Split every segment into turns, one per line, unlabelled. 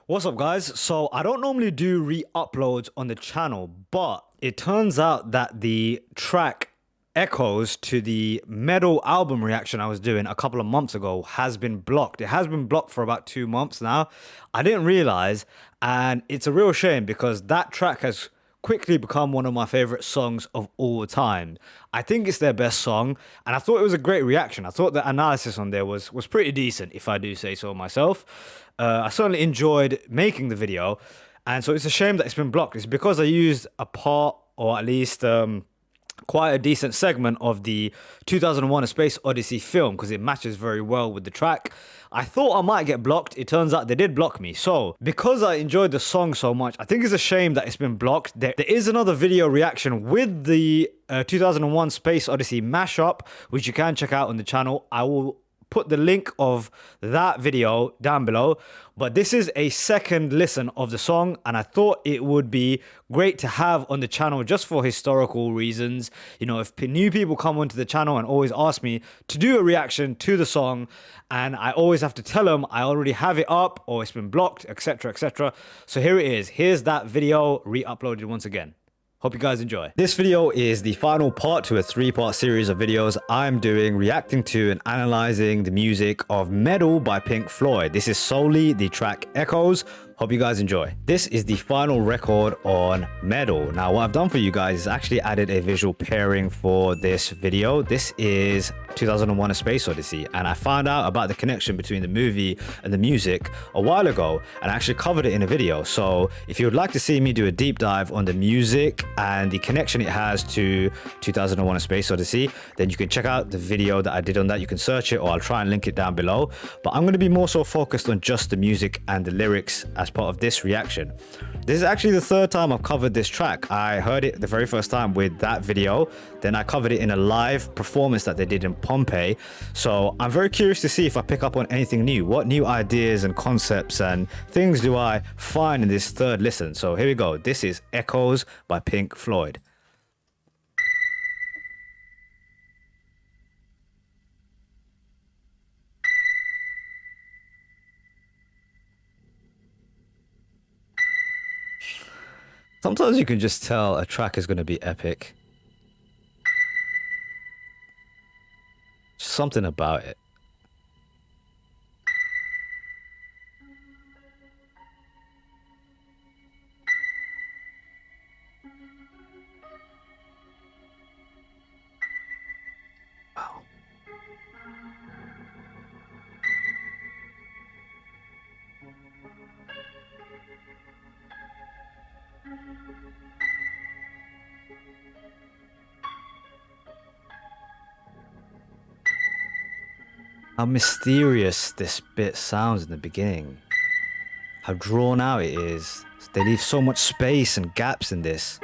What's up, guys? So I don't normally do re-uploads on the channel, but it turns out that the track Echoes to the Meddle album reaction I was doing a couple of months ago has been blocked. It has been blocked for about 2 months now. I didn't realize, and it's a real shame because that track has quickly become one of my favorite songs of all time. I think it's their best song, and I thought it was a great reaction. I thought the analysis on there was pretty decent, if I do say so myself. I certainly enjoyed making the video, and so it's a shame that it's been blocked. It's because I used a part, or at least quite a decent segment of the 2001 A Space Odyssey film, because it matches very well with the track. I thought I might get blocked. It turns out they did block me. So because I enjoyed the song so much, I think it's a shame that it's been blocked. There is another video reaction with the 2001 Space Odyssey mashup, which you can check out on the channel. I will put the link of that video down below, but this is a second listen of the song, and I thought it would be great to have on the channel just for historical reasons. You know, if new people come onto the channel and always ask me to do a reaction to the song, and I always have to tell them I already have it up or it's been blocked, etc, etc. So here it is. Here's that video re-uploaded once again. Hope you guys enjoy. This video is the final part to a 3-part series of videos I'm doing reacting to and analyzing the music of Meddle by Pink Floyd. This is solely the track Echoes. Hope you guys enjoy. This is the final record on Meddle. Now, what I've done for you guys is actually added a visual pairing for this video. This is 2001 A Space Odyssey, and I found out about the connection between the movie and the music a while ago, and I actually covered it in a video. So if you would like to see me do a deep dive on the music and the connection it has to 2001 A Space Odyssey, then you can check out the video that I did on that. You can search it, or I'll try and link it down below. But I'm going to be more so focused on just the music and the lyrics as part of this reaction. This is actually the third time I've covered this track. I heard it the very first time with that video, then I covered it in a live performance that they did in Pompeii. So I'm very curious to see if I pick up on anything new. What new ideas and concepts and things do I find in this third listen? So here we go. This is Echoes by Pink Floyd. Sometimes you can just tell a track is going to be epic. Just something about it. Wow. How mysterious this bit sounds in the beginning. How drawn out it is. They leave so much space and gaps in this.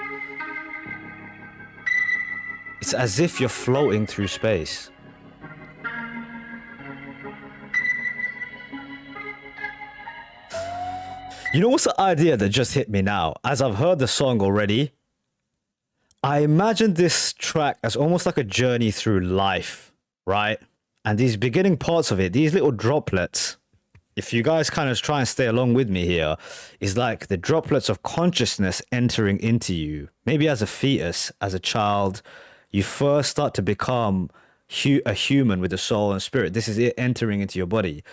It's as if you're floating through space. You know what's the idea that just hit me now? As I've heard the song already, I imagine this track as almost like a journey through life, right? And these beginning parts of it, these little droplets, if you guys kind of try and stay along with me here, is like the droplets of consciousness entering into you. Maybe as a fetus, as a child, you first start to become a human with a soul and spirit. This is it entering into your body.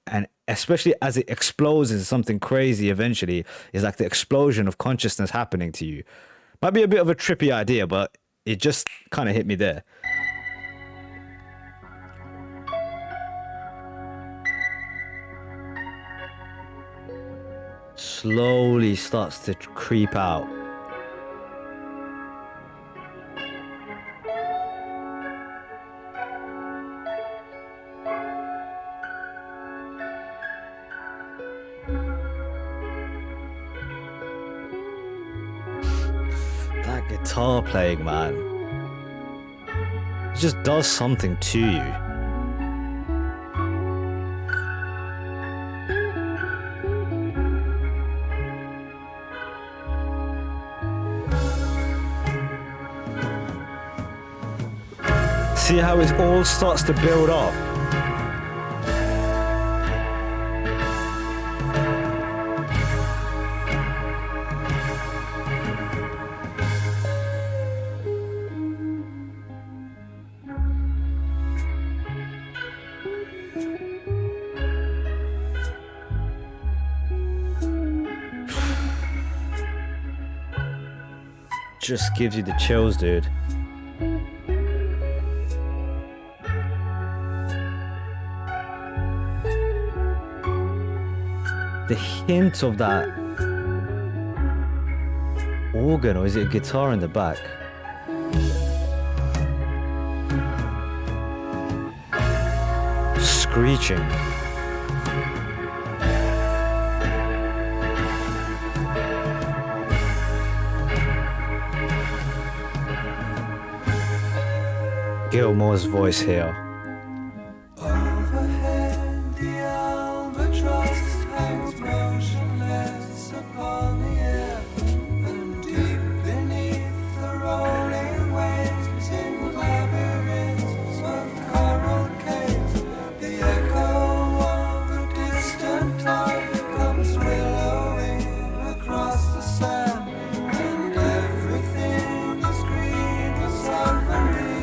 And especially as it explodes into something crazy eventually, is like the explosion of consciousness happening to you. Might be a bit of a trippy idea, but it just kind of hit me there. Slowly starts to creep out. That guitar playing, man, it just does something to you. See how it all starts to build up. just gives you the chills, dude. The hint of that organ, or is it a guitar in the back? Screeching. Gilmore's voice here.
Overhead, the albatross hangs motionless upon the air, and deep beneath the rolling waves, in labyrinths of coral caves, the echo of a distant time comes willowing across the sand, and everything is green with submarine.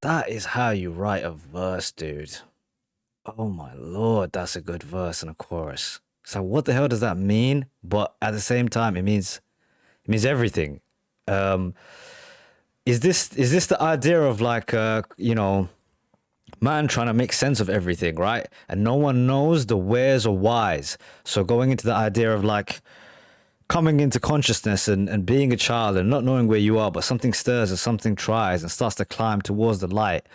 That is how you write a verse, dude. Oh my lord, that's a good verse and a chorus. So what the hell does that mean? But at the same time, it means everything. Is this the idea of like man trying to make sense of everything, right? And no one knows the wheres or whys. So going into the idea of like coming into consciousness and being a child and not knowing where you are, but something stirs and something tries and starts to climb towards the light.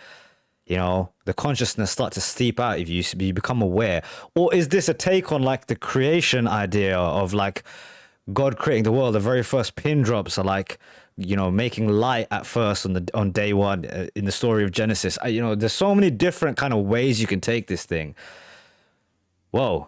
You know, the consciousness starts to steep out if you become aware. Or is this a take on like the creation idea of like God creating the world? The very first pin drops are like, you know, making light at first on day one in the story of Genesis. There's so many different kind of ways you can take this thing. Whoa.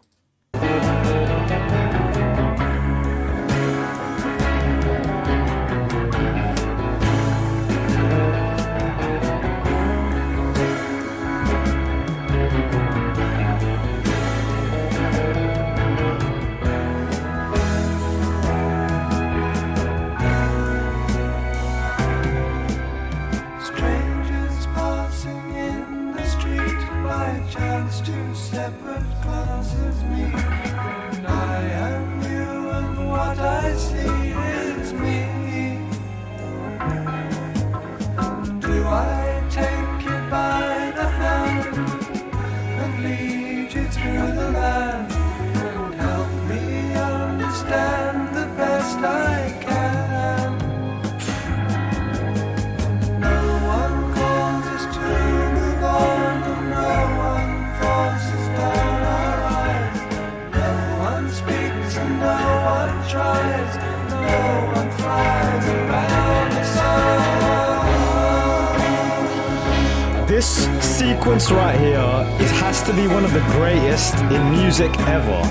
Strangers passing in the street, by chance two separate classes meet. And I am you, and what I see is me. Do I take you by the hand and lead you through the land and help me understand the best I can? No one calls us to move on, and no one forces down our eyes. No one speaks and no one tries, no one flies around the sun.
This sequence right here, it has to be one of the greatest in music ever.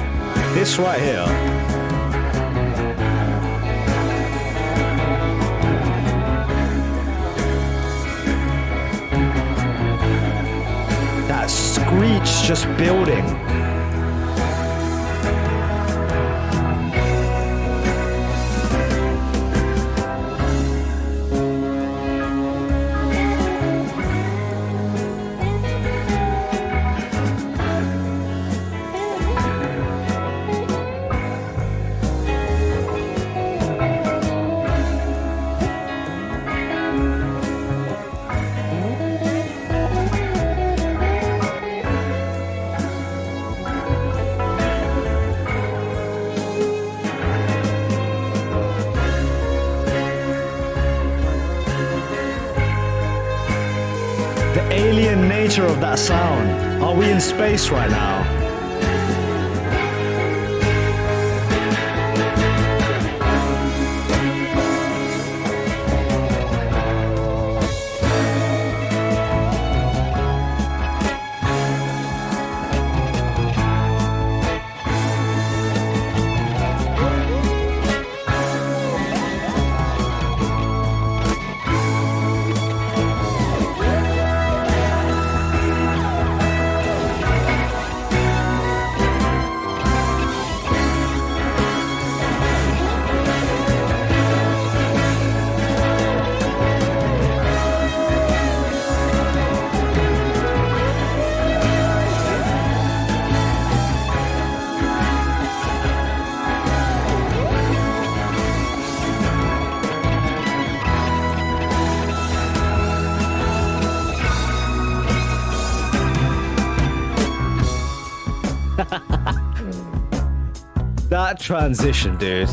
This right here. That screech just building. The alien nature of that sound. Are we in space right now? transition, dude.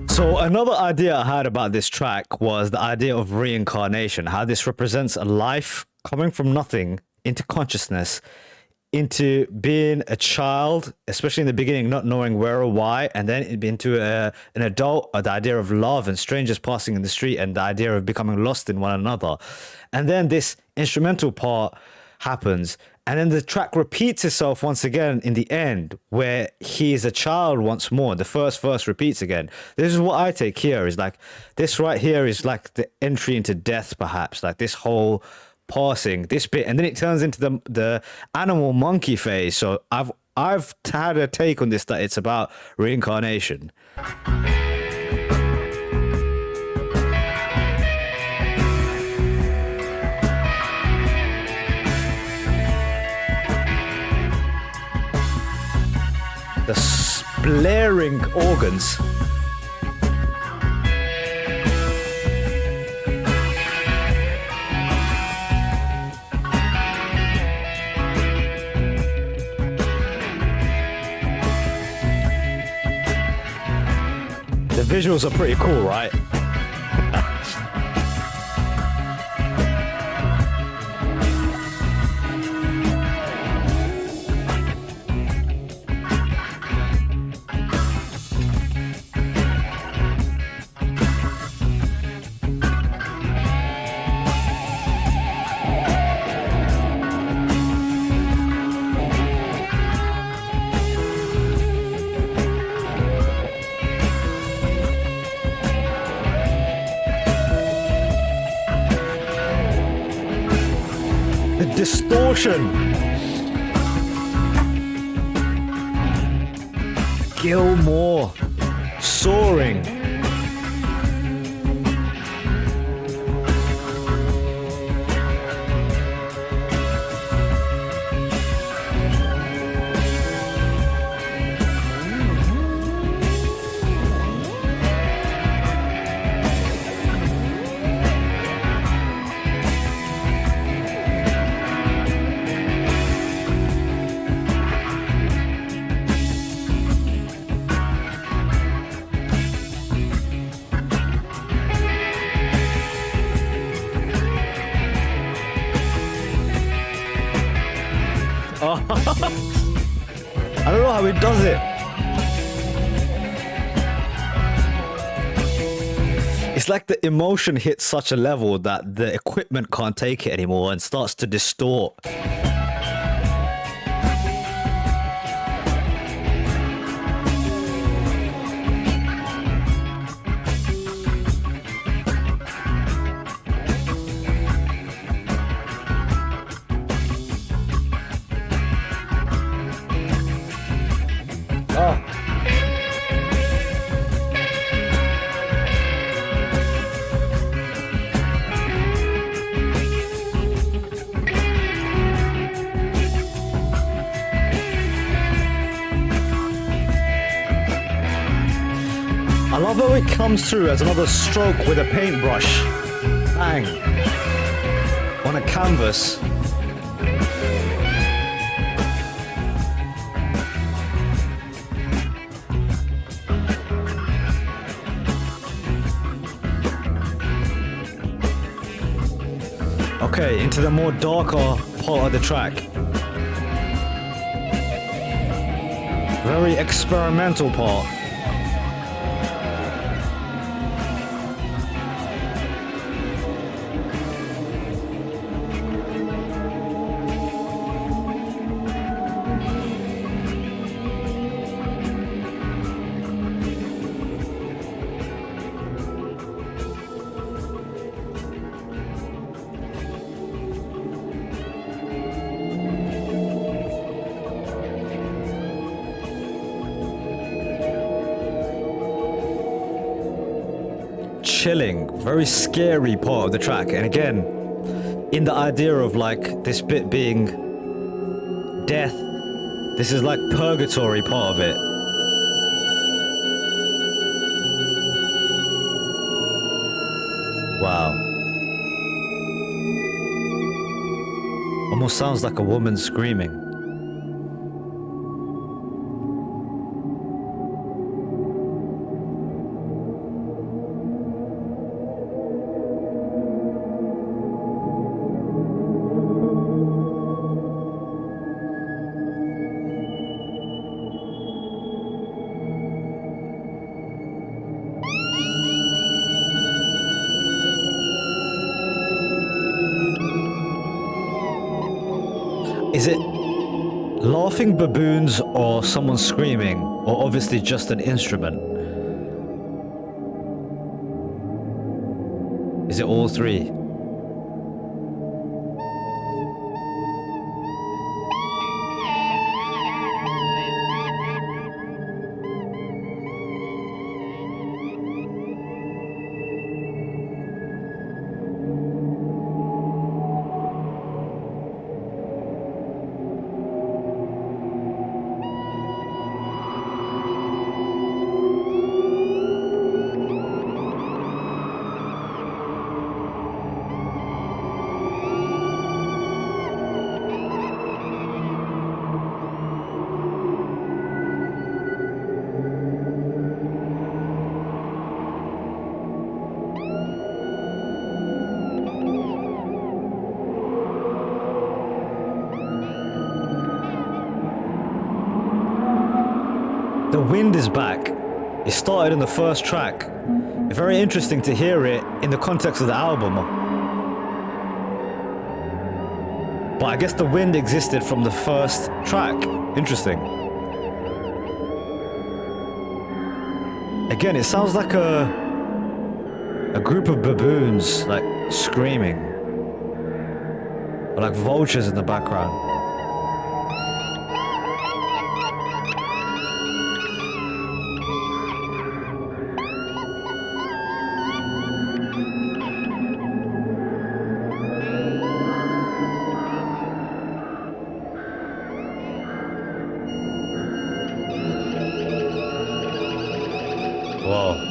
So another idea I had about this track was the idea of reincarnation, how this represents a life coming from nothing into consciousness, into being a child, especially in the beginning, not knowing where or why, and then into an adult, the idea of love and strangers passing in the street and the idea of becoming lost in one another. And then this instrumental part happens. And then the track repeats itself once again in the end, where he is a child once more. The first verse repeats again. This is what I take here, is like, this right here is like the entry into death, perhaps, like this whole passing, this bit, and then it turns into the animal monkey phase. So I've had a take on this, that it's about reincarnation. The blaring organs. The visuals are pretty cool, right? Distortion. Gilmore soaring. I don't know how it does it. It's like the emotion hits such a level that the equipment can't take it anymore and starts to distort. I love how it comes through as another stroke with a paintbrush. Bang. On a canvas. Okay, into the more darker part of the track. Very experimental part. chilling, very scary part of the track. And again, in the idea of like this bit being death, this is like purgatory part of it. Wow. Almost sounds like a woman screaming. Is it laughing baboons or someone screaming, or obviously just an instrument? Is it all three? The wind is back. It started in the first track. Very interesting to hear it in the context of the album. But I guess the wind existed from the first track. Interesting. Again, it sounds like a group of baboons, like screaming. Or like vultures in the background. Whoa.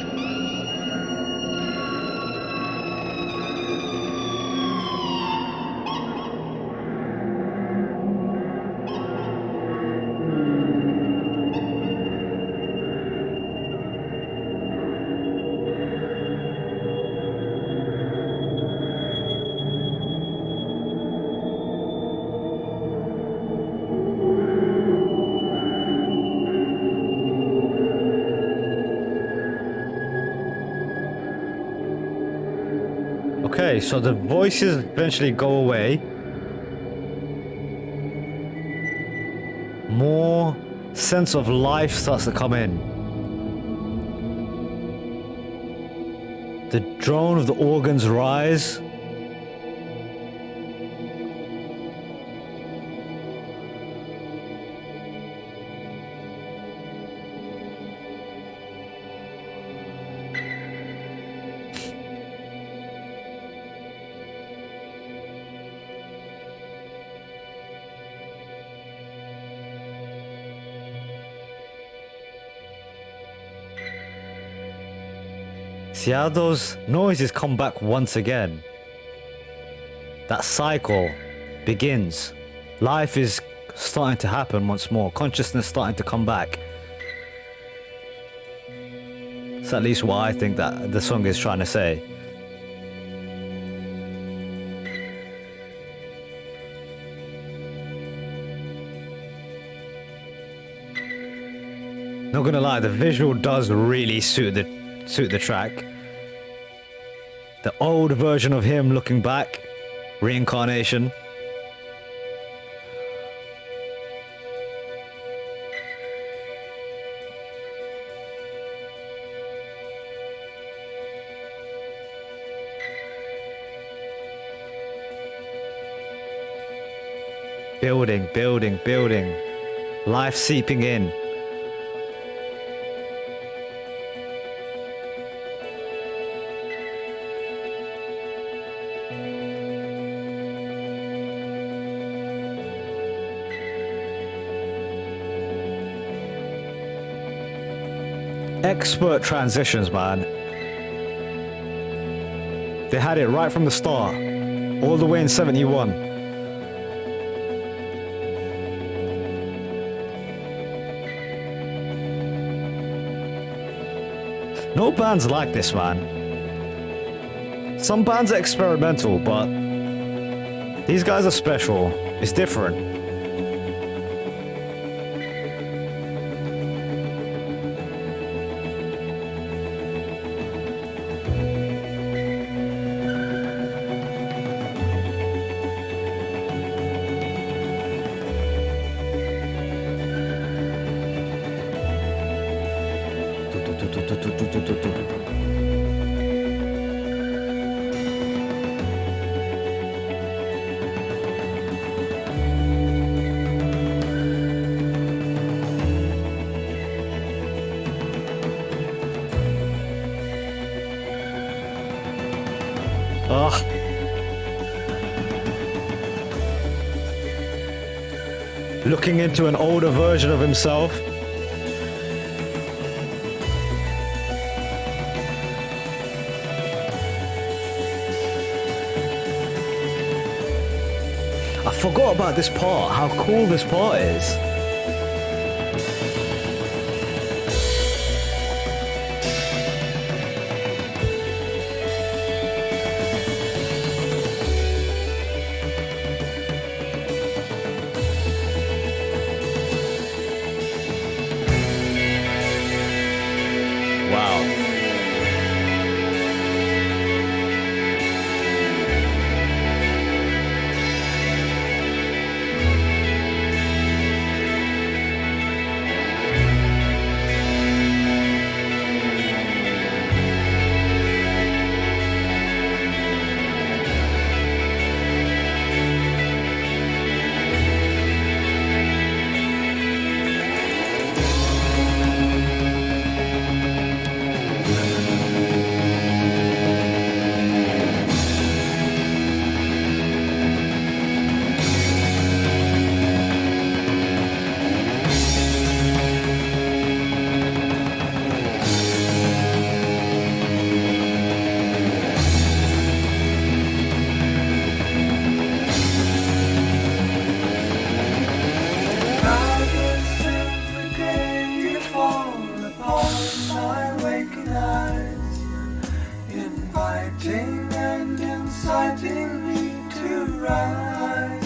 Okay, so the voices eventually go away. More sense of life starts to come in. The drone of the organs rise. See how those noises come back once again. That cycle begins. Life is starting to happen once more. Consciousness starting to come back. That's at least what I think that the song is trying to say. Not gonna lie, the visual does really suit the track. The old version of him looking back, reincarnation. Building, building, building. Life seeping in. Expert transitions, man. They had it right from the start, all the way in 71. No band's like this, man. Some bands are experimental, but these guys are special. It's different. Ugh. Looking into an older version of himself. I forgot about this part, how cool this part is. Wow.
And inciting me to rise,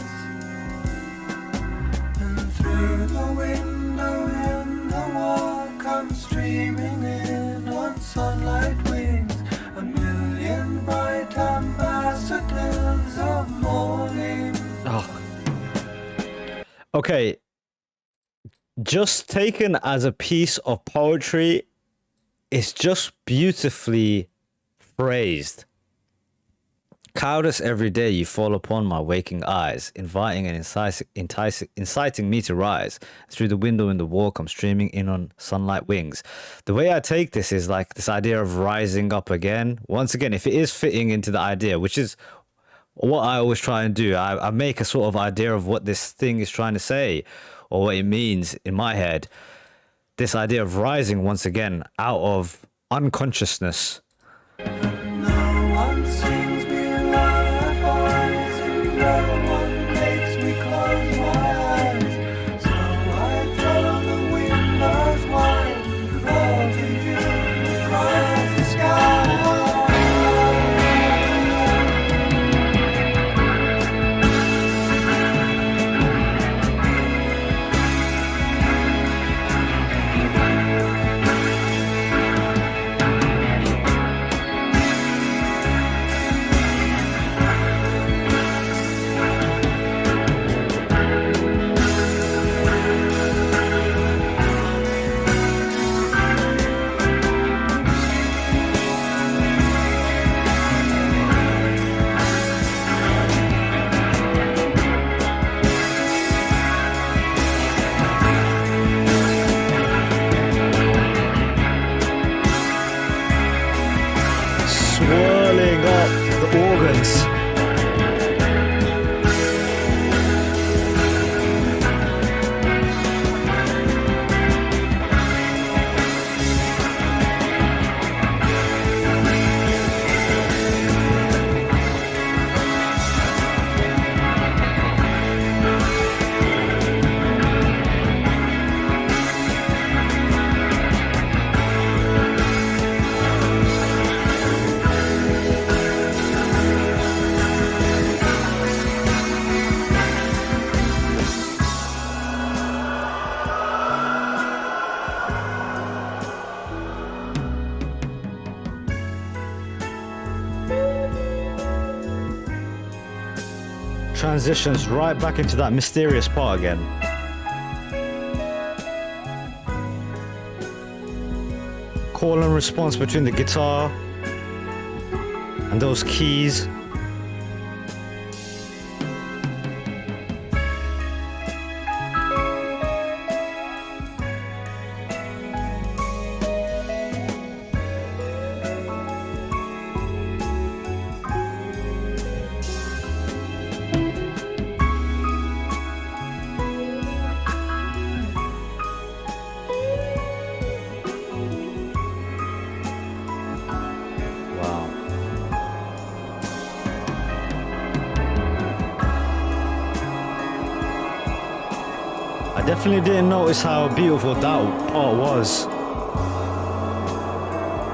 and through the window in the wall come streaming in on sunlight wings a million bright ambassadors of morning.
Oh. Okay, just taken as a piece of poetry, it's just beautifully phrased. Cowardice every day you fall upon my waking eyes, inviting and inciting me to rise. Through the window in the wall come streaming in on sunlight wings. The way I take this is like this idea of rising up again. Once again, if it is fitting into the idea, which is what I always try and do, I make a sort of idea of what this thing is trying to say or what it means in my head. This idea of rising once again out of unconsciousness.
No one sings me lullabies, and no one makes me close my eyes. So I throw the windows wide and call to you across the sky.
transitions right back into that mysterious part again. Call and response between the guitar and those keys. Definitely didn't notice how beautiful that part was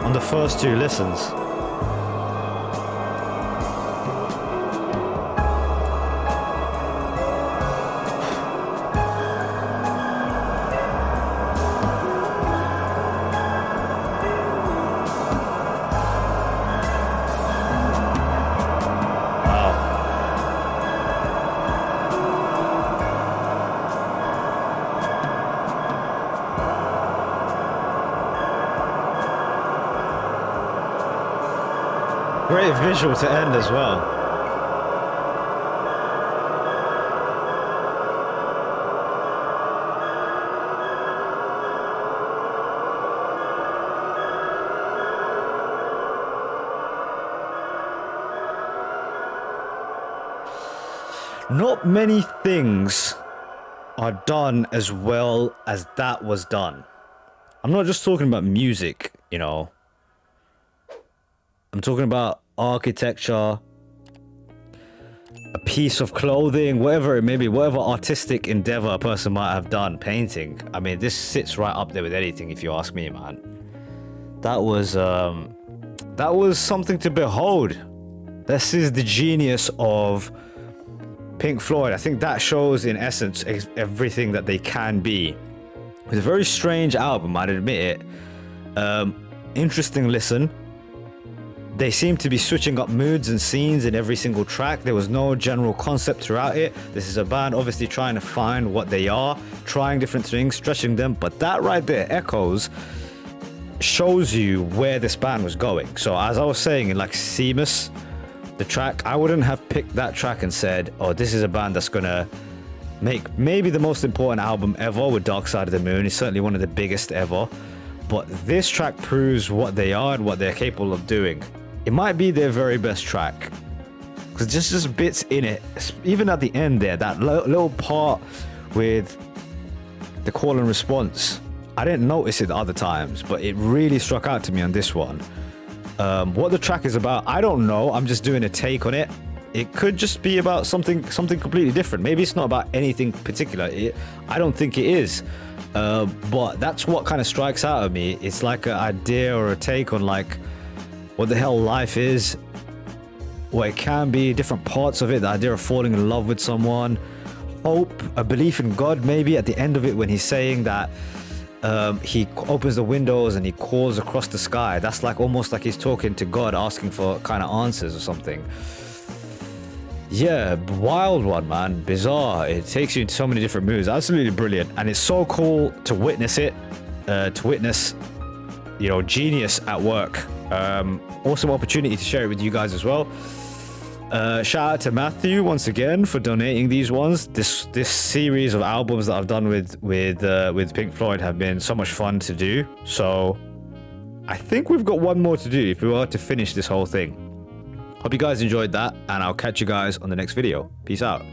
on the first two listens. Great visual to end as well. Not many things are done as well as that was done. I'm not just talking about music, you know. I'm talking about architecture, a piece of clothing, whatever it may be, whatever artistic endeavor a person might have done, painting. I mean, this sits right up there with anything, if you ask me, man. That was something to behold. This is the genius of Pink Floyd. I think that shows, in essence, everything that they can be. It's a very strange album, I'd admit it. Interesting listen. They seem to be switching up moods and scenes in every single track. There was no general concept throughout it. This is a band obviously trying to find what they are, trying different things, stretching them. But that right there, Echoes, shows you where this band was going. So as I was saying, in like Seamus, the track, I wouldn't have picked that track and said, oh, this is a band that's gonna make maybe the most important album ever with Dark Side of the Moon. It's certainly one of the biggest ever. But this track proves what they are and what they're capable of doing. It might be their very best track, because just bits in it, even at the end there, that little part with the call and response. I didn't notice it the other times, but it really struck out to me on this one. What the track is about, I don't know. I'm just doing a take on it. It could just be about something completely different. Maybe it's not about anything particular. I don't think it is. But that's what kind of strikes out at me. It's like an idea or a take on like what the hell life is, what it can be, different parts of it, the idea of falling in love with someone, hope, a belief in God maybe at the end of it when he's saying that he opens the windows and he calls across the sky. That's like almost like he's talking to God, asking for kind of answers or something. Yeah, wild one, man. Bizarre. It takes you into so many different moods. Absolutely brilliant. And it's so cool to witness it, you know, genius at work. Awesome opportunity to share it with you guys as well. Shout out to Matthew once again for donating these ones. This series of albums that I've done with Pink Floyd have been so much fun to do. So I think we've got one more to do if we were to finish this whole thing. Hope you guys enjoyed that, and I'll catch you guys on the next video. Peace out.